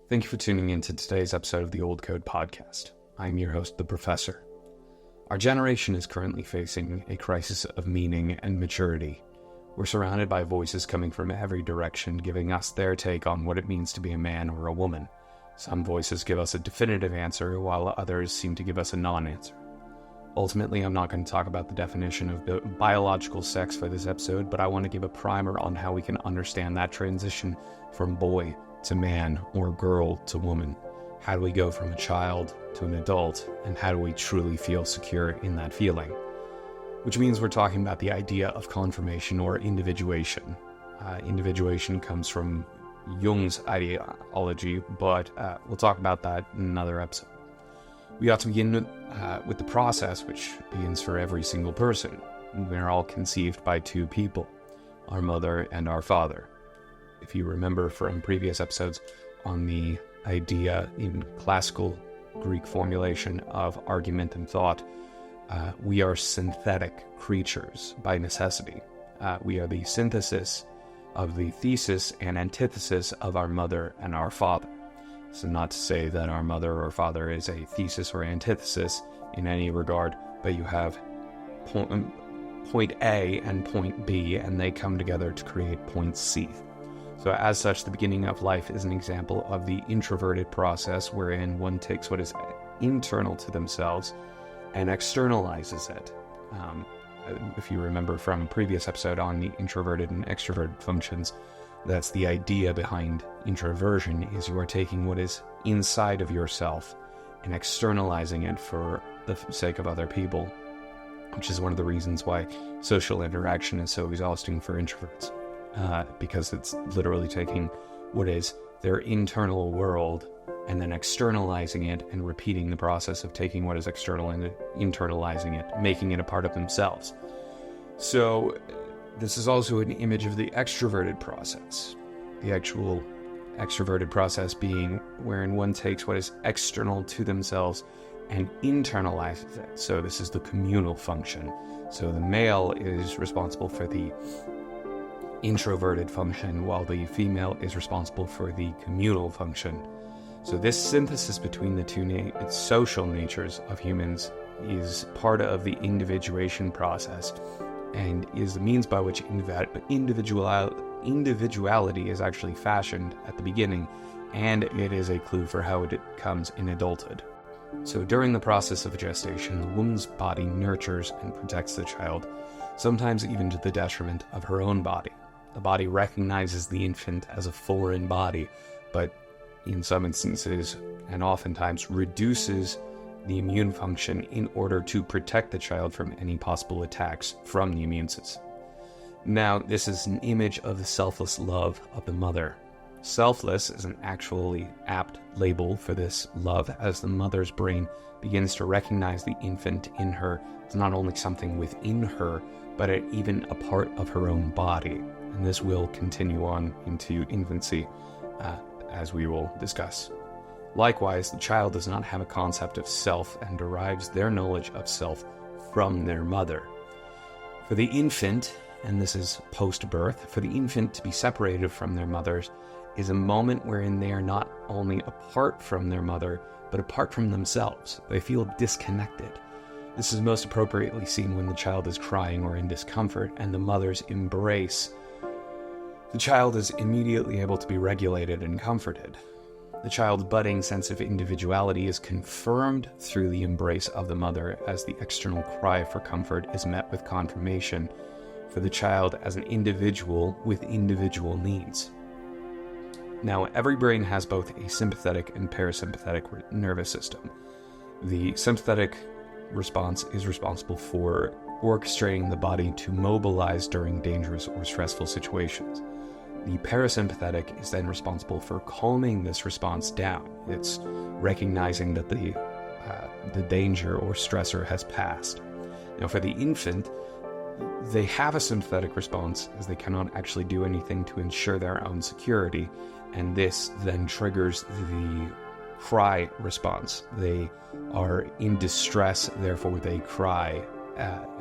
Thank you for tuning in to today's episode of the Old Code Podcast. I'm your host, The Professor. Our generation is currently facing a crisis of meaning and maturity. We're surrounded by voices coming from every direction, giving us their take on what it means to be a man or a woman. Some voices give us a definitive answer, while others seem to give us a non-answer. Ultimately, I'm not going to talk about the definition of biological sex for this episode, but I want to give a primer on how we can understand that transition from boy to man or girl to woman. How do we go from a child to an adult, and how do we truly feel secure in that feeling? Which means we're talking about the idea of confirmation or individuation. Individuation comes from Jung's ideology, but we'll talk about that in another episode. We ought to begin with the process, which begins for every single person. We're all conceived by two people, our mother and our father. If you remember from previous episodes on the idea in classical Greek formulation of argument and thought, we are synthetic creatures by necessity. We are the synthesis of the thesis and antithesis of our mother and our father. So not to say that our mother or father is a thesis or antithesis in any regard, but you have point A and point B, and they come together to create point C. So as such, the beginning of life is an example of the introverted process wherein one takes what is internal to themselves and externalizes it. If you remember from a previous episode on the introverted and extroverted functions, that's the idea behind introversion, is you are taking what is inside of yourself and externalizing it for the sake of other people, which is one of the reasons why social interaction is so exhausting for introverts. Because it's literally taking what is their internal world and then externalizing it and repeating the process of taking what is external and internalizing it, making it a part of themselves. So this is also an image of the extroverted process. The actual extroverted process being wherein one takes what is external to themselves and internalizes it. So this is the communal function. So the male is responsible for the introverted function, while the female is responsible for the communal function. So this synthesis between the two social natures of humans is part of the individuation process and is the means by which individuality is actually fashioned at the beginning, and it is a clue for how it comes in adulthood. So during the process of gestation, the woman's body nurtures and protects the child, sometimes even to the detriment of her own body. The body recognizes the infant as a foreign body, but in some instances, and oftentimes, reduces the immune function in order to protect the child from any possible attacks from the immune system. Now, this is an image of the selfless love of the mother. Selfless is an actually apt label for this love, as the mother's brain begins to recognize the infant in her as not only something within her, but even a part of her own body. And this will continue on into infancy, as we will discuss. Likewise, the child does not have a concept of self and derives their knowledge of self from their mother. For the infant, and this is post-birth, for the infant to be separated from their mothers is a moment wherein they are not only apart from their mother, but apart from themselves. They feel disconnected. This is most appropriately seen when the child is crying or in discomfort, and the mother's embrace. The child is immediately able to be regulated and comforted. The child's budding sense of individuality is confirmed through the embrace of the mother, as the external cry for comfort is met with confirmation for the child as an individual with individual needs. Now, every brain has both a sympathetic and parasympathetic nervous system. The sympathetic response is responsible for orchestrating the body to mobilize during dangerous or stressful situations. The parasympathetic is then responsible for calming this response down. It's recognizing that the danger or stressor has passed. Now, for the infant, they have a sympathetic response as they cannot actually do anything to ensure their own security, and this then triggers the cry response. They are in distress, therefore they cry.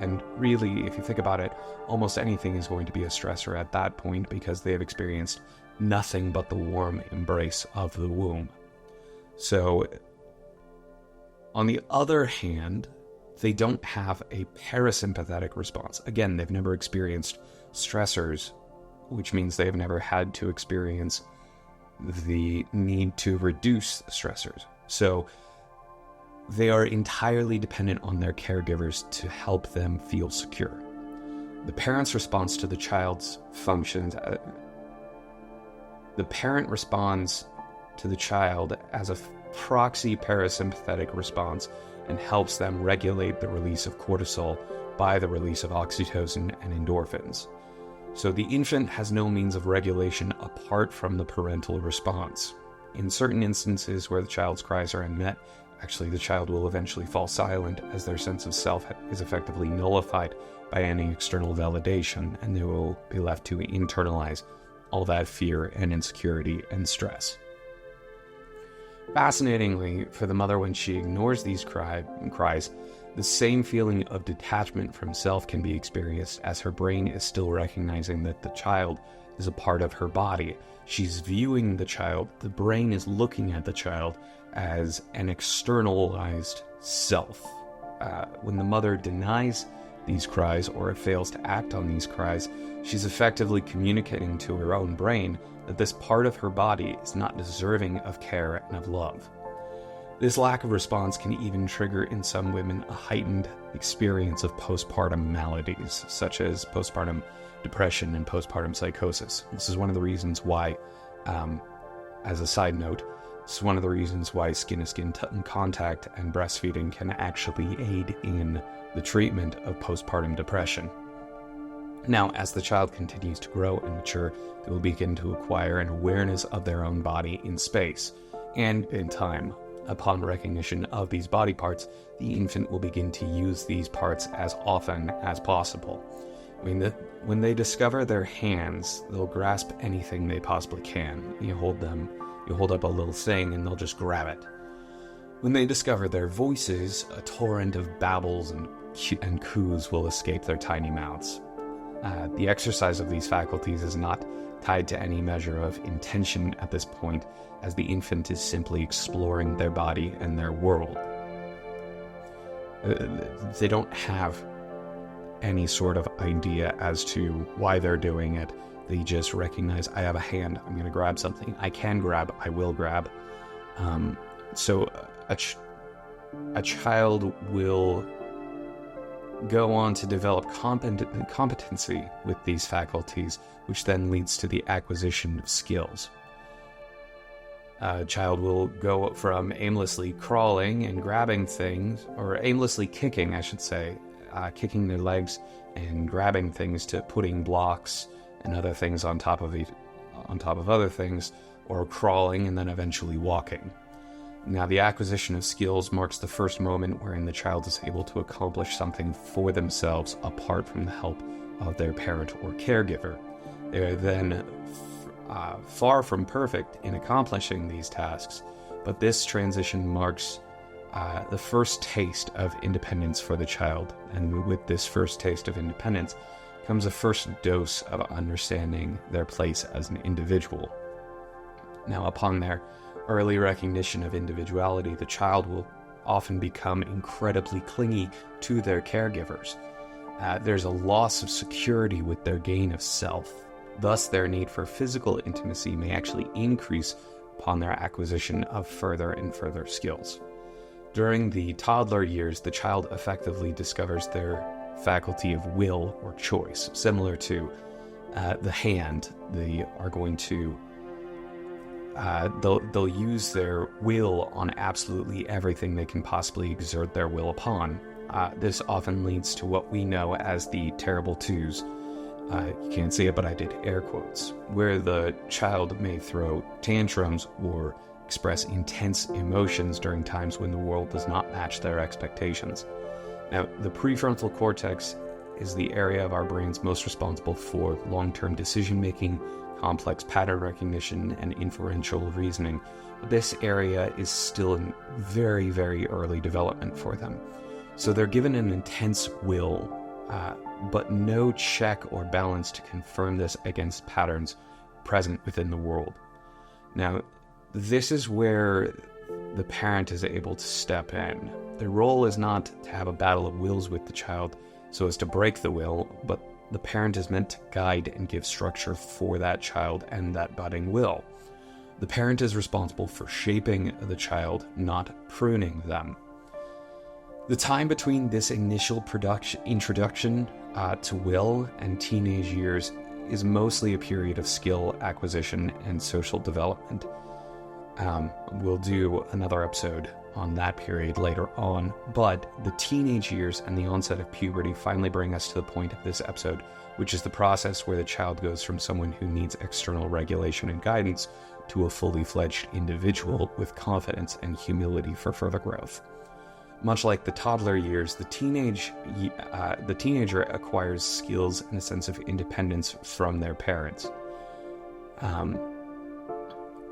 And really, if you think about it, almost anything is going to be a stressor at that point because they have experienced nothing but the warm embrace of the womb. So, on the other hand, they don't have a parasympathetic response. Again, they've never experienced stressors, which means they've never had to experience the need to reduce the stressors. So they are entirely dependent on their caregivers to help them feel secure. The parent's response to the child's functions, the parent responds to the child as a proxy parasympathetic response and helps them regulate the release of cortisol by the release of oxytocin and endorphins. So the infant has no means of regulation apart from the parental response. In certain instances where the child's cries are unmet, actually the child will eventually fall silent as their sense of self is effectively nullified by any external validation, and they will be left to internalize all that fear and insecurity and stress. Fascinatingly, for the mother, when she ignores these cries, the same feeling of detachment from self can be experienced as her brain is still recognizing that the child is a part of her body. She's viewing the child, the brain is looking at the child as an externalized self. When the mother denies these cries or fails to act on these cries, she's effectively communicating to her own brain that this part of her body is not deserving of care and of love. This lack of response can even trigger in some women a heightened experience of postpartum maladies, such as postpartum depression and postpartum psychosis. This is one of the reasons why, as a side note, this is one of the reasons why skin-to-skin contact and breastfeeding can actually aid in the treatment of postpartum depression. Now, as the child continues to grow and mature, they will begin to acquire an awareness of their own body in space and in time. Upon recognition of these body parts, the infant will begin to use these parts as often as possible. When they discover their hands, they'll grasp anything they possibly can. You hold up a little thing and they'll just grab it. When they discover their voices, a torrent of babbles and coos will escape their tiny mouths. The exercise of these faculties is not tied to any measure of intention at this point, as the infant is simply exploring their body and their world. They don't have any sort of idea as to why they're doing it. They just recognize, I have a hand, I'm going to grab something. I can grab, I will grab. So a child will go on to develop competency with these faculties, which then leads to the acquisition of skills. A child will go from aimlessly crawling and grabbing things, or aimlessly kicking, I should say, kicking their legs and grabbing things, to putting blocks and other things on top of other things, or crawling and then eventually walking. Now, the acquisition of skills marks the first moment wherein the child is able to accomplish something for themselves apart from the help of their parent or caregiver. They are then far from perfect in accomplishing these tasks, but this transition marks the first taste of independence for the child, and with this first taste of independence comes a first dose of understanding their place as an individual. Now, upon their early recognition of individuality, the child will often become incredibly clingy to their caregivers. There's a loss of security with their gain of self. Thus, their need for physical intimacy may actually increase upon their acquisition of further and further skills. During the toddler years, the child effectively discovers their faculty of will or choice. Similar to the hand, they are going to they'll use their will on absolutely everything they can possibly exert their will upon. This often leads to what we know as the terrible twos. You can't see it, but I did air quotes, where the child may throw tantrums or express intense emotions during times when the world does not match their expectations. Now, the prefrontal cortex is the area of our brains most responsible for long-term decision-making, complex pattern recognition, and inferential reasoning. But this area is still in very, very early development for them. So they're given an intense will, but no check or balance to confirm this against patterns present within the world. Now, this is where the parent is able to step in. Their role is not to have a battle of wills with the child so as to break the will, but the parent is meant to guide and give structure for that child and that budding will. The parent is responsible for shaping the child, not pruning them. The time between this initial introduction to will and teenage years is mostly a period of skill acquisition and social development. We'll do another episode on that period later on, but the teenage years and the onset of puberty finally bring us to the point of this episode, which is the process where the child goes from someone who needs external regulation and guidance to a fully fledged individual with confidence and humility for further growth. Much like the toddler years, the teenager acquires skills and a sense of independence from their parents.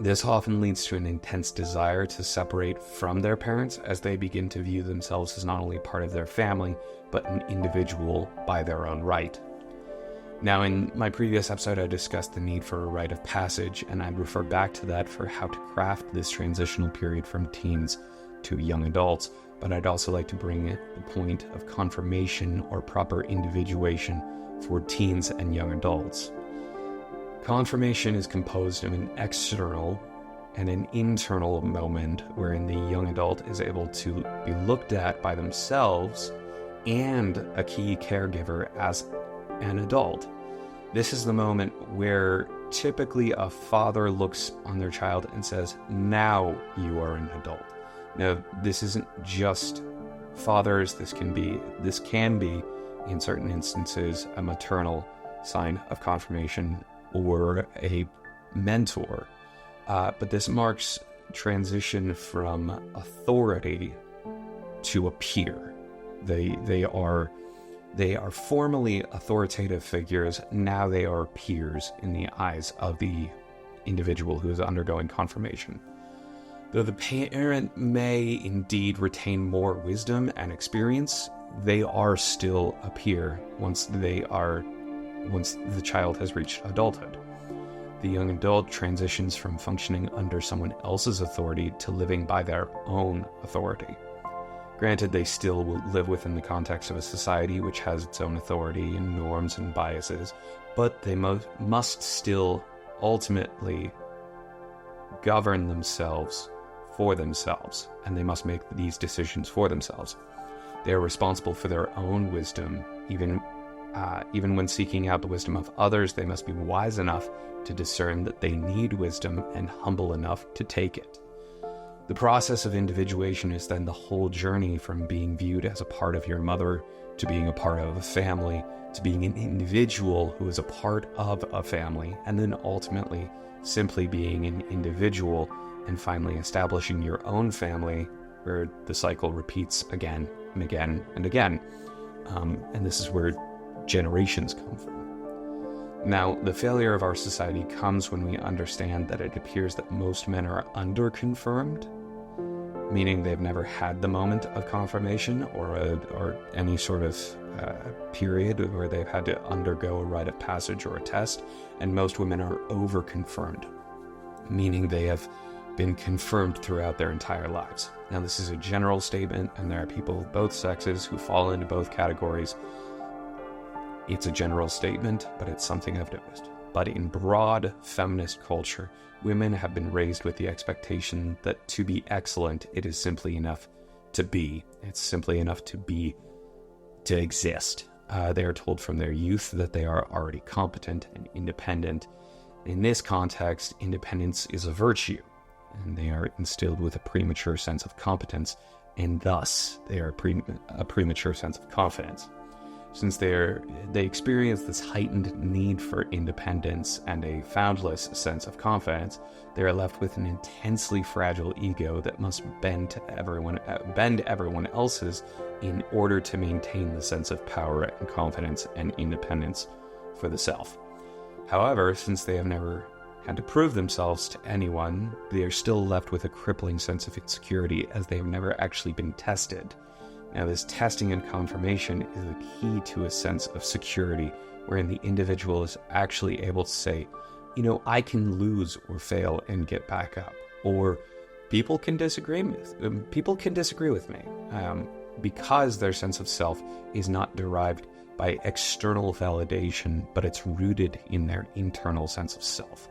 This often leads to an intense desire to separate from their parents as they begin to view themselves as not only part of their family, but an individual by their own right. Now, in my previous episode, I discussed the need for a rite of passage, and I'd refer back to that for how to craft this transitional period from teens to young adults, but I'd also like to bring in the point of confirmation or proper individuation for teens and young adults. Confirmation is composed of an external and an internal moment wherein the young adult is able to be looked at by themselves and a key caregiver as an adult. This is the moment where typically a father looks on their child and says, "Now you are an adult." Now, this isn't just fathers. This can be, in certain instances, a maternal sign of confirmation or a mentor. But this marks transition from authority to a peer. They are formally authoritative figures. Now they are peers in the eyes of the individual who is undergoing confirmation. Though the parent may indeed retain more wisdom and experience, they are still a peer once the child has reached adulthood. The young adult transitions from functioning under someone else's authority to living by their own authority. Granted, they still will live within the context of a society which has its own authority and norms and biases, but they must still ultimately govern themselves for themselves, and they must make these decisions for themselves. They are responsible for their own wisdom. Even when seeking out the wisdom of others, they must be wise enough to discern that they need wisdom and humble enough to take it. The process of individuation is then the whole journey from being viewed as a part of your mother to being a part of a family to being an individual who is a part of a family, and then ultimately simply being an individual and finally establishing your own family, where the cycle repeats again and again and again. And this is where generations come from. Now, the failure of our society comes when we understand that it appears that most men are under-confirmed, meaning they've never had the moment of confirmation or any sort of period where they've had to undergo a rite of passage or a test, and most women are over-confirmed, meaning they have been confirmed throughout their entire lives. Now, this is a general statement, and there are people of both sexes who fall into both categories. It's a general statement, but it's something I've noticed. But in broad feminist culture, women have been raised with the expectation that to be excellent, it is simply enough to be. It's simply enough to be, to exist. They are told from their youth that they are already competent and independent. In this context, independence is a virtue, and they are instilled with a premature sense of competence, and thus they are a premature sense of confidence. Since they experience this heightened need for independence and a foundless sense of confidence, they are left with an intensely fragile ego that must bend everyone else's in order to maintain the sense of power and confidence and independence for the self. However, since they have never had to prove themselves to anyone, they are still left with a crippling sense of insecurity as they have never actually been tested. Now, this testing and confirmation is the key to a sense of security, wherein the individual is actually able to say, I can lose or fail and get back up, or people can disagree with me because their sense of self is not derived by external validation, but it's rooted in their internal sense of self.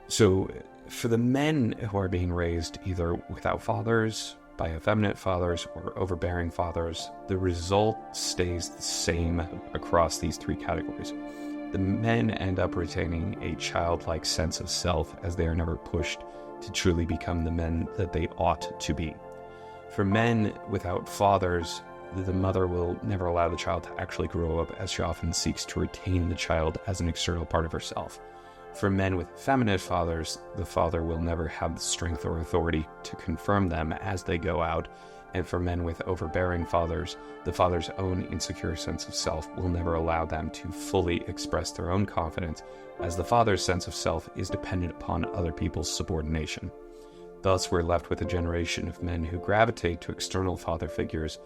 So for the men who are being raised either without fathers, by effeminate fathers, or overbearing fathers, the result stays the same across these three categories. The men end up retaining a childlike sense of self as they are never pushed to truly become the men that they ought to be. For men without fathers, the mother will never allow the child to actually grow up, as she often seeks to retain the child as an external part of herself. For men with effeminate fathers, the father will never have the strength or authority to confirm them as they go out. And for men with overbearing fathers, the father's own insecure sense of self will never allow them to fully express their own confidence, as the father's sense of self is dependent upon other people's subordination. Thus, we're left with a generation of men who gravitate to external father figures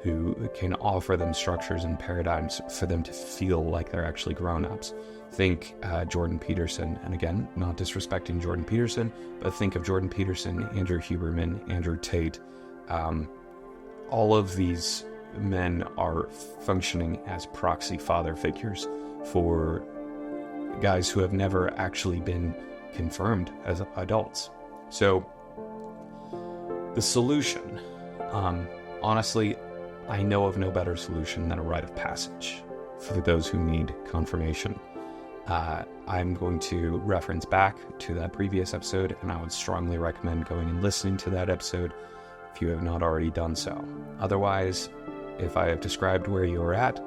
who can offer them structures and paradigms for them to feel like they're actually grown-ups. Think Jordan Peterson, and again, not disrespecting Jordan Peterson, but think of Jordan Peterson, Andrew Huberman, Andrew Tate. All of these men are functioning as proxy father figures for guys who have never actually been confirmed as adults. So the solution, honestly, I know of no better solution than a rite of passage for those who need confirmation. I'm going to reference back to that previous episode, and I would strongly recommend going and listening to that episode if you have not already done so. Otherwise, if I have described where you are at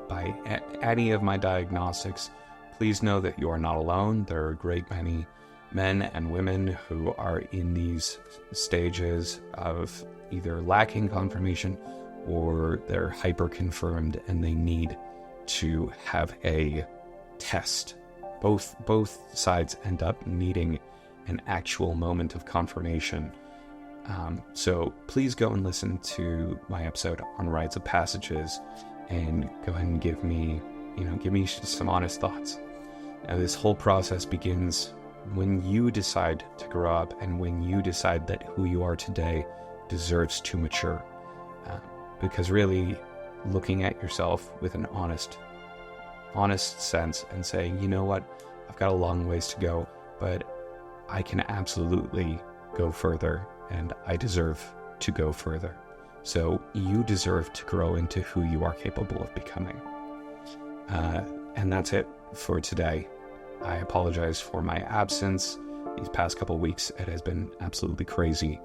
by any of my diagnostics, please know that you are not alone. There are a great many men and women who are in these stages of either lacking confirmation or they're hyper-confirmed and they need to have a test. Both sides end up needing an actual moment of confirmation. So please go and listen to my episode on rites of passages and go ahead and give me some honest thoughts. Now, this whole process begins when you decide to grow up and when you decide that who you are today deserves to mature. Because really, looking at yourself with an honest sense and saying, you know what, I've got a long ways to go, but I can absolutely go further, and I deserve to go further. So you deserve to grow into who you are capable of becoming. And that's it for today. I apologize for my absence. These past couple weeks, it has been absolutely crazy,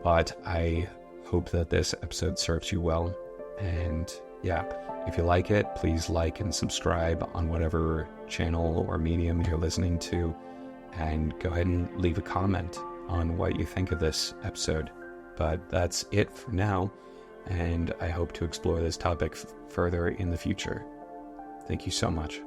but I hope that this episode serves you well. And yeah, if you like it, please like and subscribe on whatever channel or medium you're listening to, and go ahead and leave a comment on what you think of this episode. But that's it for now, and I hope to explore this topic further in the future. Thank you so much.